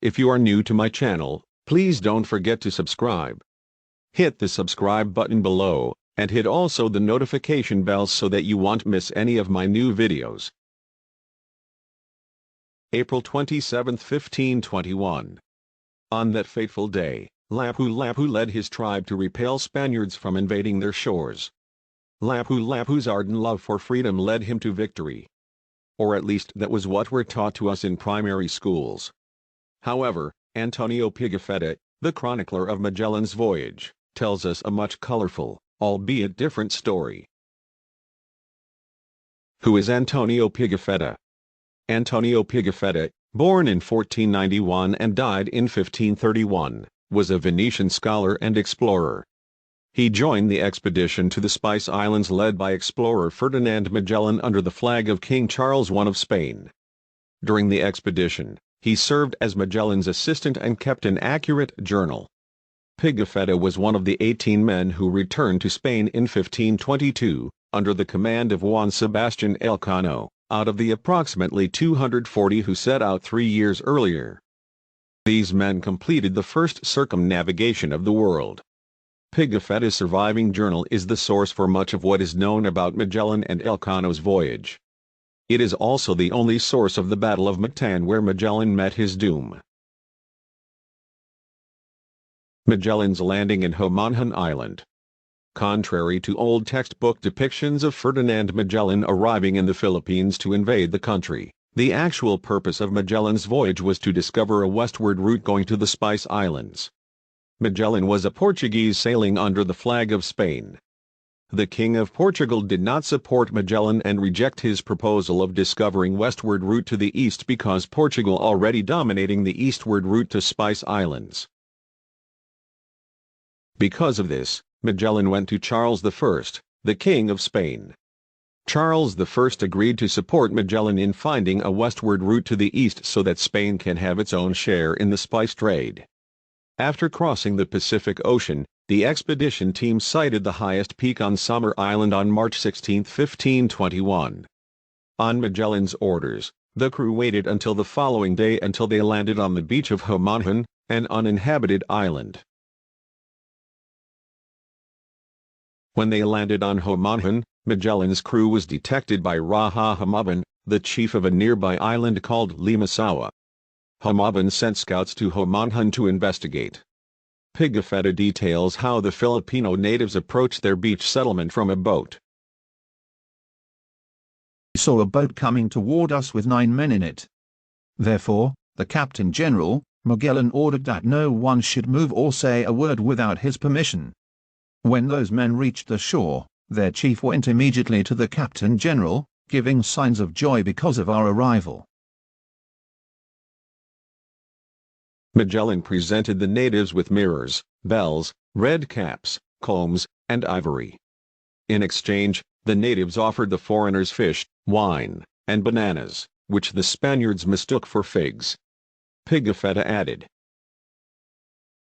If you are new to my channel, please don't forget to subscribe. Hit the subscribe button below, and hit also the notification bell so that you won't miss any of my new videos. April 27, 1521. On that fateful day, Lapu-Lapu led his tribe to repel Spaniards from invading their shores. Lapu-Lapu's ardent love for freedom led him to victory. Or at least that was what were taught to us in primary schools. However, Antonio Pigafetta, the chronicler of Magellan's voyage, tells us a much colorful, albeit different story. Who is Antonio Pigafetta? Antonio Pigafetta, born in 1491 and died in 1531, was a Venetian scholar and explorer. He joined the expedition to the Spice Islands led by explorer Ferdinand Magellan under the flag of King Charles I of Spain. During the expedition, he served as Magellan's assistant and kept an accurate journal. Pigafetta was one of the 18 men who returned to Spain in 1522, under the command of Juan Sebastian Elcano, out of the approximately 240 who set out 3 years earlier. These men completed the first circumnavigation of the world. Pigafetta's surviving journal is the source for much of what is known about Magellan and Elcano's voyage. It is also the only source of the Battle of Mactan where Magellan met his doom. Magellan's landing in Homonhon Island. Contrary to old textbook depictions of Ferdinand Magellan arriving in the Philippines to invade the country, the actual purpose of Magellan's voyage was to discover a westward route going to the Spice Islands. Magellan was a Portuguese sailing under the flag of Spain. The King of Portugal did not support Magellan and reject his proposal of discovering westward route to the east because Portugal already dominating the eastward route to Spice Islands. Because of this, Magellan went to Charles I, the King of Spain. Charles I agreed to support Magellan in finding a westward route to the east so that Spain can have its own share in the spice trade. After crossing the Pacific Ocean, the expedition team sighted the highest peak on Summer Island on March 16, 1521. On Magellan's orders, the crew waited until the following day until they landed on the beach of Homonhon, an uninhabited island. When they landed on Homonhon, Magellan's crew was detected by Raja Hamaban, the chief of a nearby island called Limasawa. Hamaban sent scouts to Homonhon to investigate. Pigafetta details how the Filipino natives approached their beach settlement from a boat. We saw a boat coming toward us with 9 men in it. Therefore, the Captain General, Magellan, ordered that no one should move or say a word without his permission. When those men reached the shore, their chief went immediately to the Captain General, giving signs of joy because of our arrival. Magellan presented the natives with mirrors, bells, red caps, combs, and ivory. In exchange, the natives offered the foreigners fish, wine, and bananas, which the Spaniards mistook for figs. Pigafetta added,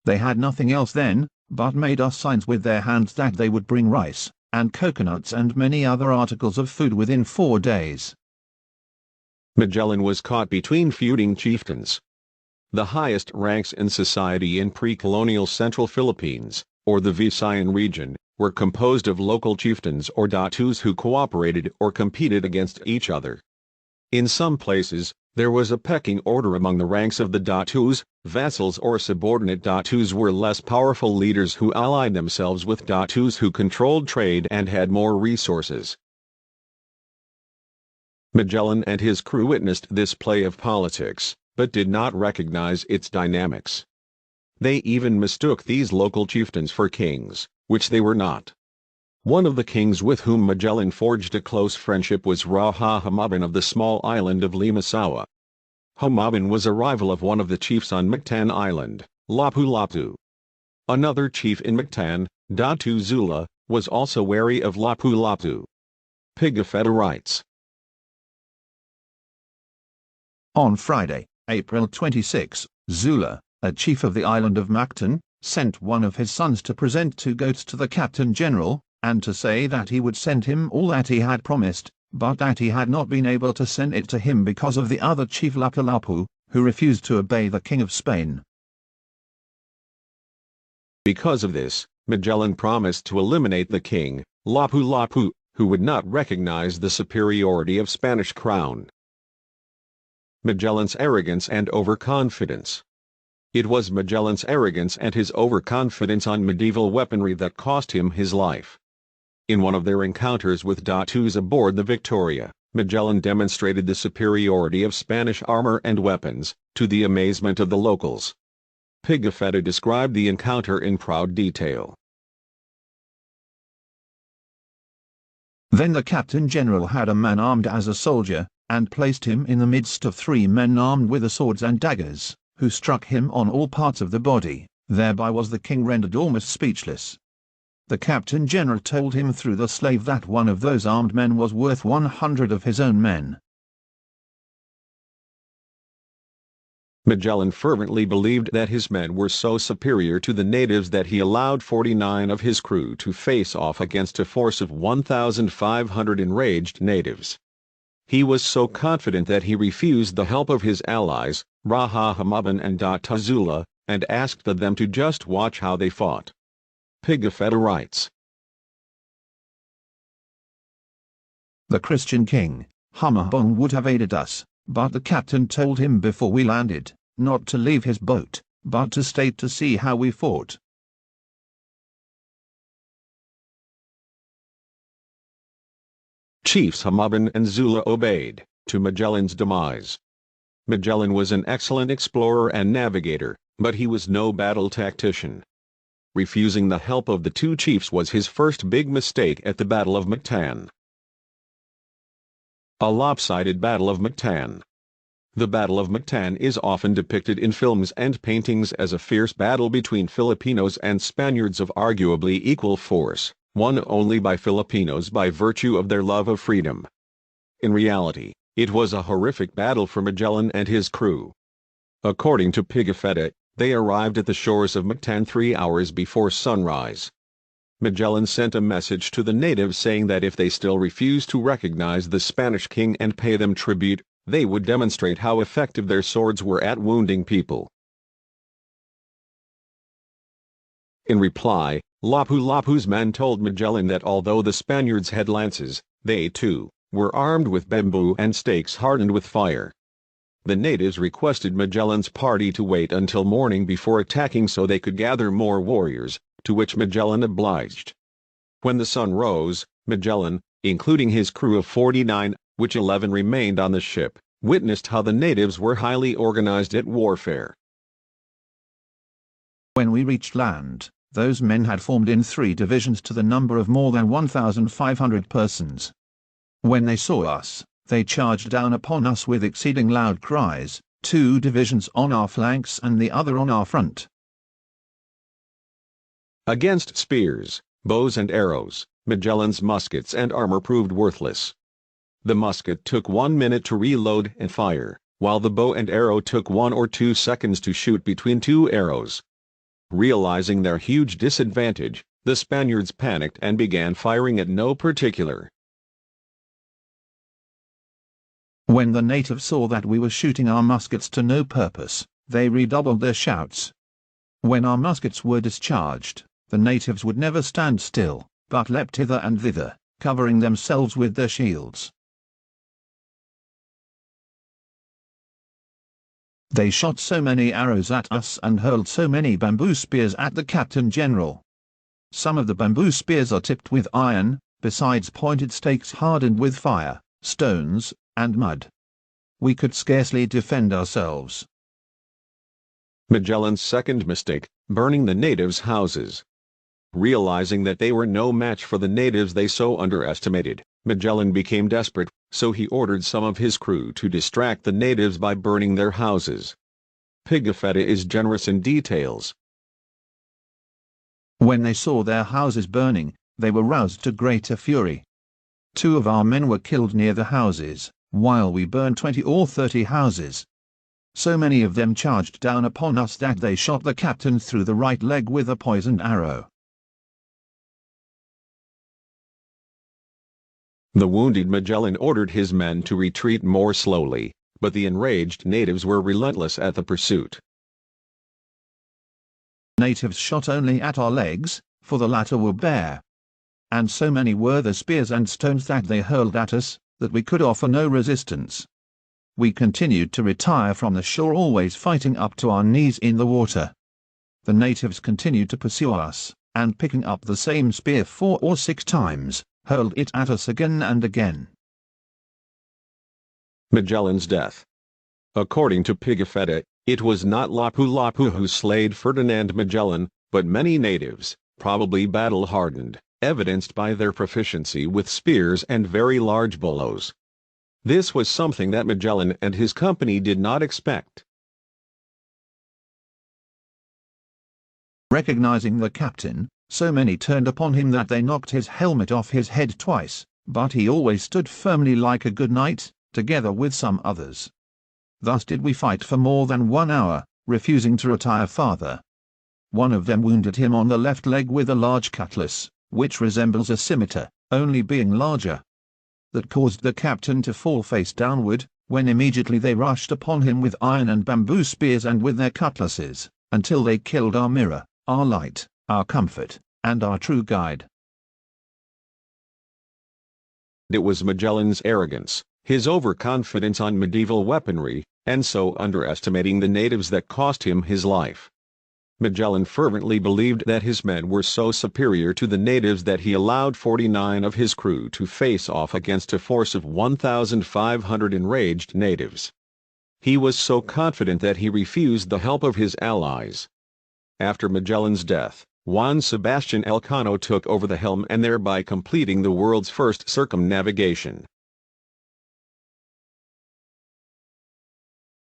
They had nothing else then, but made us signs with their hands that they would bring rice, and coconuts and many other articles of food within 4 days. Magellan was caught between feuding chieftains. The highest ranks in society in pre-colonial Central Philippines, or the Visayan region, were composed of local chieftains or datus who cooperated or competed against each other. In some places, there was a pecking order among the ranks of the datus. Vassals or subordinate datus were less powerful leaders who allied themselves with datus who controlled trade and had more resources. Magellan and his crew witnessed this play of politics, but did not recognize its dynamics. They even mistook these local chieftains for kings, which they were not. One of the kings with whom Magellan forged a close friendship was Raja Hamaban of the small island of Limasawa. Hamaban was a rival of one of the chiefs on Mactan Island, Lapu-Lapu. Another chief in Mactan, Datu Zula, was also wary of Lapu-Lapu. Pigafetta writes, On Friday, April 26, Zula, a chief of the island of Mactan, sent one of his sons to present 2 goats to the Captain General, and to say that he would send him all that he had promised, but that he had not been able to send it to him because of the other chief Lapu-Lapu, who refused to obey the King of Spain. Because of this, Magellan promised to eliminate the king, Lapu-Lapu, who would not recognize the superiority of Spanish crown. Magellan's arrogance and overconfidence. It was Magellan's arrogance and his overconfidence on medieval weaponry that cost him his life. In one of their encounters with Datus aboard the Victoria, Magellan demonstrated the superiority of Spanish armor and weapons, to the amazement of the locals. Pigafetta described the encounter in proud detail. Then the Captain General had a man armed as a soldier, and placed him in the midst of 3 men armed with swords and daggers, who struck him on all parts of the body. Thereby was the king rendered almost speechless. The Captain General told him through the slave that one of those armed men was worth 100 of his own men. Magellan fervently believed that his men were so superior to the natives that he allowed 49 of his crew to face off against a force of 1,500 enraged natives. He was so confident that he refused the help of his allies, Raja Hamaban and Datazula, and asked them to just watch how they fought. Pigafetta writes, "The Christian king, Hamaban, would have aided us, but the captain told him before we landed, not to leave his boat, but to stay to see how we fought." Chiefs Hamaban and Zula obeyed, to Magellan's demise. Magellan was an excellent explorer and navigator, but he was no battle tactician. Refusing the help of the 2 chiefs was his first big mistake at the Battle of Mactan. A lopsided Battle of Mactan. The Battle of Mactan is often depicted in films and paintings as a fierce battle between Filipinos and Spaniards of arguably equal force, won only by Filipinos by virtue of their love of freedom. In reality, it was a horrific battle for Magellan and his crew. According to Pigafetta, they arrived at the shores of Mactan 3 hours before sunrise. Magellan sent a message to the natives saying that if they still refused to recognize the Spanish king and pay them tribute, they would demonstrate how effective their swords were at wounding people. In reply, Lapu-Lapu's men told Magellan that although the Spaniards had lances, they too were armed with bamboo and stakes hardened with fire. The natives requested Magellan's party to wait until morning before attacking so they could gather more warriors, to which Magellan obliged. When the sun rose, Magellan, including his crew of 49, which 11 remained on the ship, witnessed how the natives were highly organized at warfare. When we reached land, those men had formed in 3 divisions to the number of more than 1,500 persons. When they saw us, they charged down upon us with exceeding loud cries, 2 divisions on our flanks and the other on our front. Against spears, bows and arrows, Magellan's muskets and armor proved worthless. The musket took 1 minute to reload and fire, while the bow and arrow took 1 or 2 seconds to shoot between 2 arrows. Realizing their huge disadvantage, the Spaniards panicked and began firing at no particular. When the natives saw that we were shooting our muskets to no purpose, they redoubled their shouts. When our muskets were discharged, the natives would never stand still, but leapt hither and thither, covering themselves with their shields. They shot so many arrows at us and hurled so many bamboo spears at the Captain General. Some of the bamboo spears are tipped with iron, besides pointed stakes hardened with fire, stones, and mud. We could scarcely defend ourselves. Magellan's second mistake, burning the natives' houses. Realizing that they were no match for the natives they so underestimated, Magellan became desperate, so he ordered some of his crew to distract the natives by burning their houses. Pigafetta is generous in details. When they saw their houses burning, they were roused to greater fury. 2 of our men were killed near the houses, while we burned 20 or 30 houses. So many of them charged down upon us that they shot the captain through the right leg with a poisoned arrow. The wounded Magellan ordered his men to retreat more slowly, but the enraged natives were relentless at the pursuit. Natives shot only at our legs, for the latter were bare. And so many were the spears and stones that they hurled at us, that we could offer no resistance. We continued to retire from the shore, always fighting up to our knees in the water. The natives continued to pursue us, and picking up the same spear 4 or 6 times, hurled it at us again and again. Magellan's death. According to Pigafetta, it was not Lapu-Lapu who slayed Ferdinand Magellan, but many natives, probably battle-hardened, evidenced by their proficiency with spears and very large bolos. This was something that Magellan and his company did not expect. Recognizing the captain, so many turned upon him that they knocked his helmet off his head twice, but he always stood firmly like a good knight, together with some others. Thus did we fight for more than 1 hour, refusing to retire farther. One of them wounded him on the left leg with a large cutlass, which resembles a scimitar, only being larger. That caused the captain to fall face downward, when immediately they rushed upon him with iron and bamboo spears and with their cutlasses, until they killed our mirror, our light, our comfort, and our true guide. It was Magellan's arrogance, his overconfidence on medieval weaponry, and so underestimating the natives that cost him his life. Magellan fervently believed that his men were so superior to the natives that he allowed 49 of his crew to face off against a force of 1,500 enraged natives. He was so confident that he refused the help of his allies. After Magellan's death, Juan Sebastian Elcano took over the helm and thereby completing the world's first circumnavigation.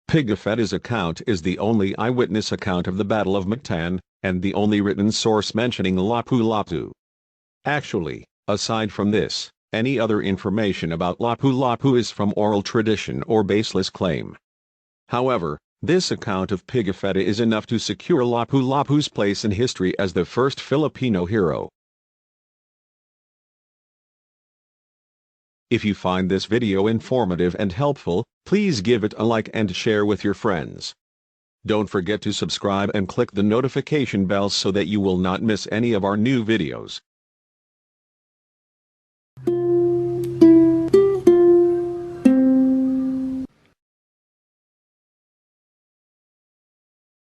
Pigafetta's account is the only eyewitness account of the Battle of Mactan, and the only written source mentioning Lapu-Lapu. Actually, aside from this, any other information about Lapu-Lapu is from oral tradition or baseless claim. However, this account of Pigafetta is enough to secure Lapu-Lapu's place in history as the first Filipino hero. If you find this video informative and helpful, please give it a like and share with your friends. Don't forget to subscribe and click the notification bell so that you will not miss any of our new videos.